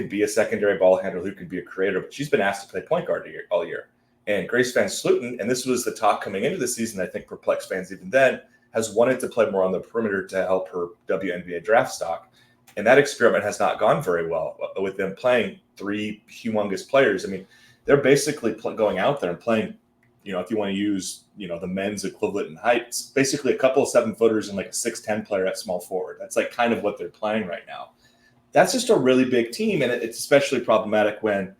be a secondary ball handler, who can be a creator. But she's been asked to play point guard all year. And Grace Van Sluten, and this was the talk coming into the season, I think perplexed fans even then, has wanted to play more on the perimeter to help her WNBA draft stock. And that experiment has not gone very well with them playing 3 humongous players. I mean, they're basically going out there and playing, if you want to use, the men's equivalent in height, it's basically a couple of 7-footers and like a 6'10" player at small forward. That's like kind of what they're playing right now. That's just a really big team. And it's especially problematic when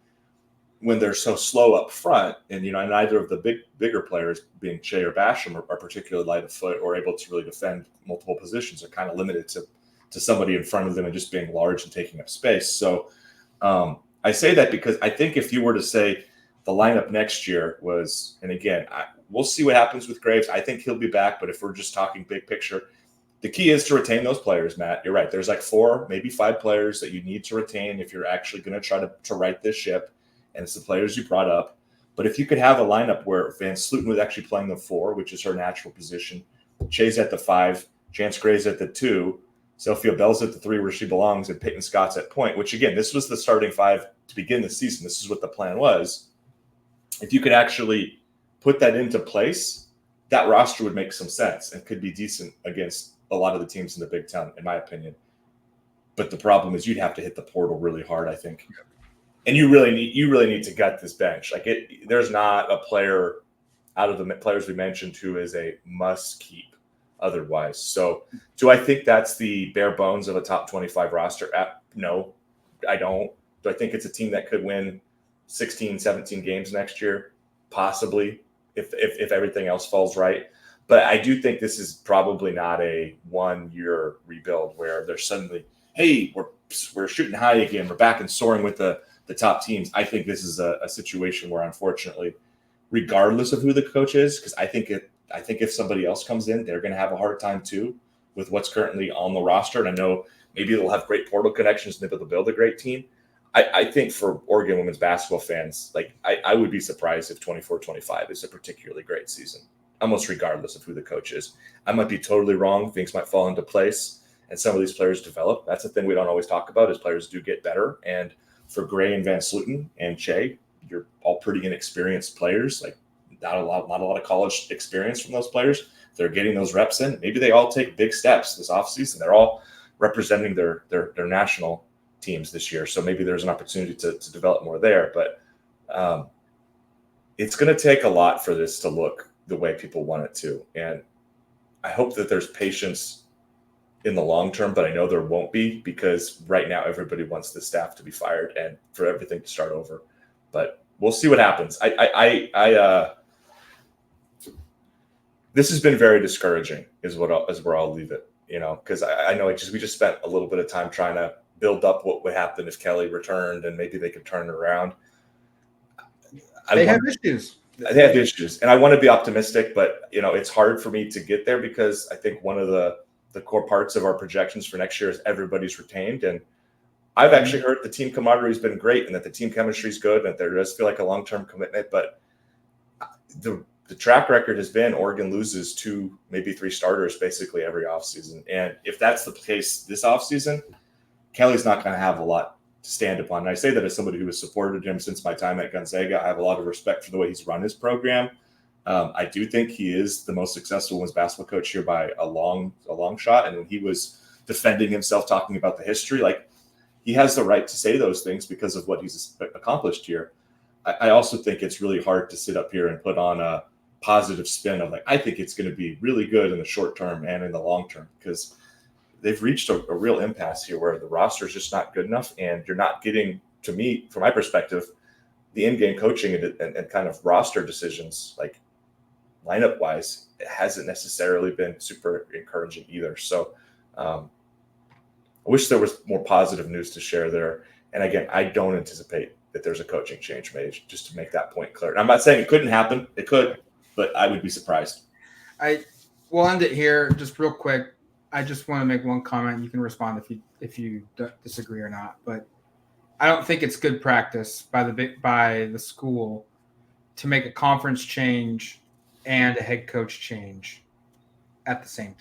they're so slow up front. And, neither of the bigger players, being Shea or Basham, are particularly light of foot or able to really defend multiple positions. Are kind of limited to somebody in front of them and just being large and taking up space. So I say that because I think if you were to say the lineup next year was, and again, we'll see what happens with Graves. I think he'll be back, but if we're just talking big picture, the key is to retain those players, Matt. You're right. There's like 4, maybe 5 players that you need to retain if you're actually going to try to right this ship, and it's the players you brought up. But if you could have a lineup where Van Sluten was actually playing the 4, which is her natural position, Che's at the 5, Chance Gray's at the 2, Sophia Bell's at the 3 where she belongs, and Peyton Scott's at point, which again, this was the starting 5 to begin the season. This is what the plan was. If you could actually put that into place, that roster would make some sense and could be decent against a lot of the teams in the Big Ten, in my opinion. But the problem is you'd have to hit the portal really hard, I think. And you really need to gut this bench. Like there's not a player out of the players we mentioned who is a must keep otherwise. So do I think that's the bare bones of a top 25 roster? No, I don't. Do I think it's a team that could win 16, 17 games next year? Possibly, if everything else falls right. But I do think this is probably not a 1-year rebuild where they're suddenly, hey, we're shooting high again. We're back and soaring with the top teams. I think this is a situation where, unfortunately, regardless of who the coach is, because I think if somebody else comes in, they're going to have a hard time too with what's currently on the roster. And I know maybe they'll have great portal connections and they'll be able to build a great team. I think for Oregon women's basketball fans, like I would be surprised if 24-25 is a particularly great season, almost regardless of who the coach is. I might be totally wrong. Things might fall into place and some of these players develop. That's the thing we don't always talk about is players do get better. And for Gray and Van Sluten and Che, you're all pretty inexperienced players, like not a lot of college experience from those players. They're getting those reps in. Maybe they all take big steps this offseason. They're all representing their national teams this year. So maybe there's an opportunity to develop more there. But it's going to take a lot for this to look the way people want it to. And I hope that there's patience in the long term, but I know there won't be because right now everybody wants the staff to be fired and for everything to start over. But we'll see what happens. This has been very discouraging is where I'll leave it, because I know we just spent a little bit of time trying to build up what would happen if Kelly returned and maybe they could turn it around. They have issues. They have issues. And I want to be optimistic, but it's hard for me to get there because I think one of the core parts of our projections for next year is everybody's retained. And I've actually heard the team camaraderie has been great and that the team chemistry is good and that there does feel like a long-term commitment, but the track record has been Oregon loses 2, maybe 3 starters basically every offseason. And if that's the case this offseason, Kelly's not going to have a lot to stand upon. And I say that as somebody who has supported him since my time at Gonzaga. I have a lot of respect for the way he's run his program. I do think he is the most successful women's basketball coach here by a long shot. And when he was defending himself, talking about the history, like he has the right to say those things because of what he's accomplished here. I also think it's really hard to sit up here and put on a positive spin of I think it's going to be really good in the short term and in the long term because they've reached a real impasse here where the roster is just not good enough and you're not getting, to me, from my perspective, the in-game coaching and kind of roster decisions, like lineup wise, it hasn't necessarily been super encouraging either. So I wish there was more positive news to share there. And again, I don't anticipate that there's a coaching change made, just to make that point clear. And I'm not saying it couldn't happen. It could, but I would be surprised. We'll end it here just real quick. I just want to make one comment. You can respond if you disagree or not. But I don't think it's good practice by the school to make a conference change and a head coach change at the same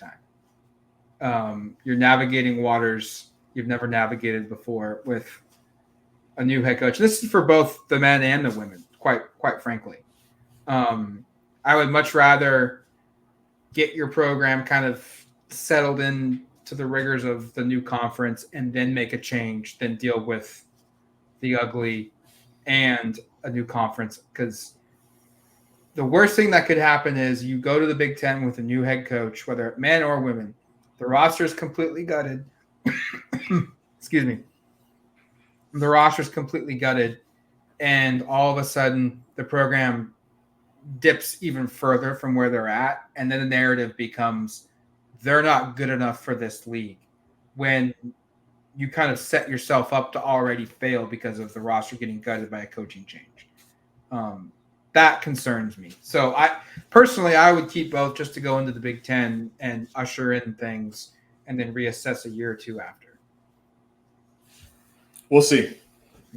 time. You're navigating waters you've never navigated before with a new head coach. This is for both the men and the women, quite frankly. I would much rather get your program kind of settled in to the rigors of the new conference and then make a change than deal with the ugly and a new conference. Because the worst thing that could happen is you go to the Big Ten with a new head coach, whether men or women, the roster is completely gutted. Excuse me. The roster is completely gutted, and all of a sudden the program dips even further from where they're at, and then the narrative becomes they're not good enough for this league when you kind of set yourself up to already fail because of the roster getting gutted by a coaching change. That concerns me. So I would keep both just to go into the Big Ten and usher in things and then reassess a year or two after. We'll see.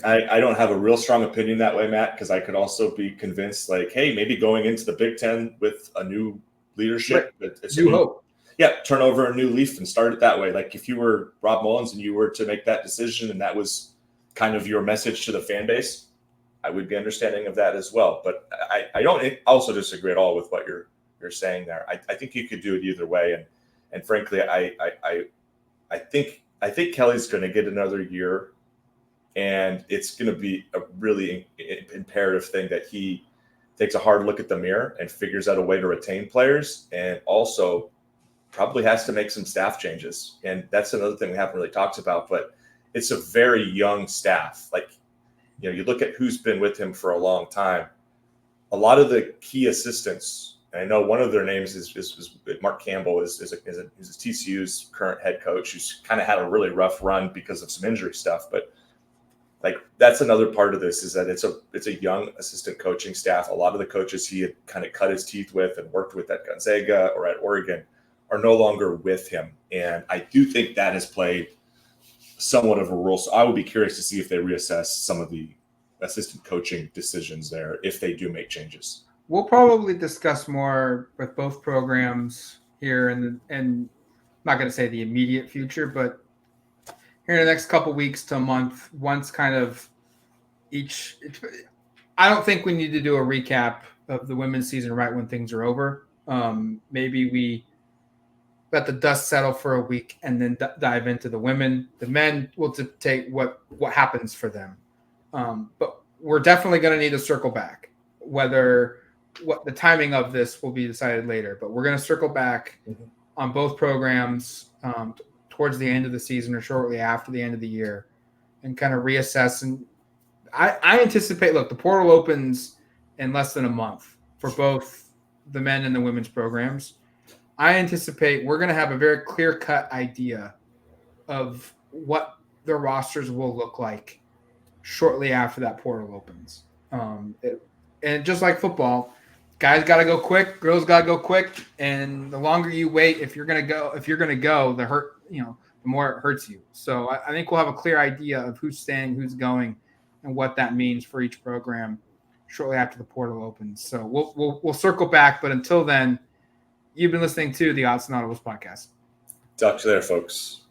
I don't have a real strong opinion that way, Matt, because I could also be convinced hey, maybe going into the Big Ten with a new leadership. Right. New hope. Yeah, turn over a new leaf and start it that way. Like if you were Rob Mullins and you were to make that decision and that was kind of your message to the fan base, I would be understanding of that as well. But I don't also disagree at all with what you're saying there. I think you could do it either way. And frankly, I think Kelly's going to get another year. And it's going to be a really imperative thing that he takes a hard look at the mirror and figures out a way to retain players and also probably has to make some staff changes. And that's another thing we haven't really talked about, but it's a very young staff. You look at who's been with him for a long time. A lot of the key assistants, and I know one of their names is Mark Campbell, is TCU's current head coach, who's kind of had a really rough run because of some injury stuff, but that's another part of this is that it's a young assistant coaching staff. A lot of the coaches he had kind of cut his teeth with and worked with at Gonzaga or at Oregon are no longer with him. And I do think that has played somewhat of a role. So I would be curious to see if they reassess some of the assistant coaching decisions there if they do make changes. We'll probably discuss more with both programs here and I'm not going to say the immediate future, but here in the next couple weeks to a month, once kind of each. I don't think we need to do a recap of the women's season right when things are over. Maybe we let the dust settle for a week and then dive into the women. The men will dictate what happens for them. But we're definitely going to need to circle back. What the timing of this will be decided later. But we're going to circle back on both programs towards the end of the season or shortly after the end of the year and kind of reassess. And I anticipate, look, the portal opens in less than a month for both the men and the women's programs. I anticipate we're going to have a very clear-cut idea of what the rosters will look like shortly after that portal opens. And just like football, guys got to go quick, girls got to go quick, and the longer you wait, if you're going to go, the more it hurts you. So I think we'll have a clear idea of who's staying, who's going, and what that means for each program shortly after the portal opens. So we'll circle back, but until then, you've been listening to the Autzen Audibles Podcast. Talk to you later, folks.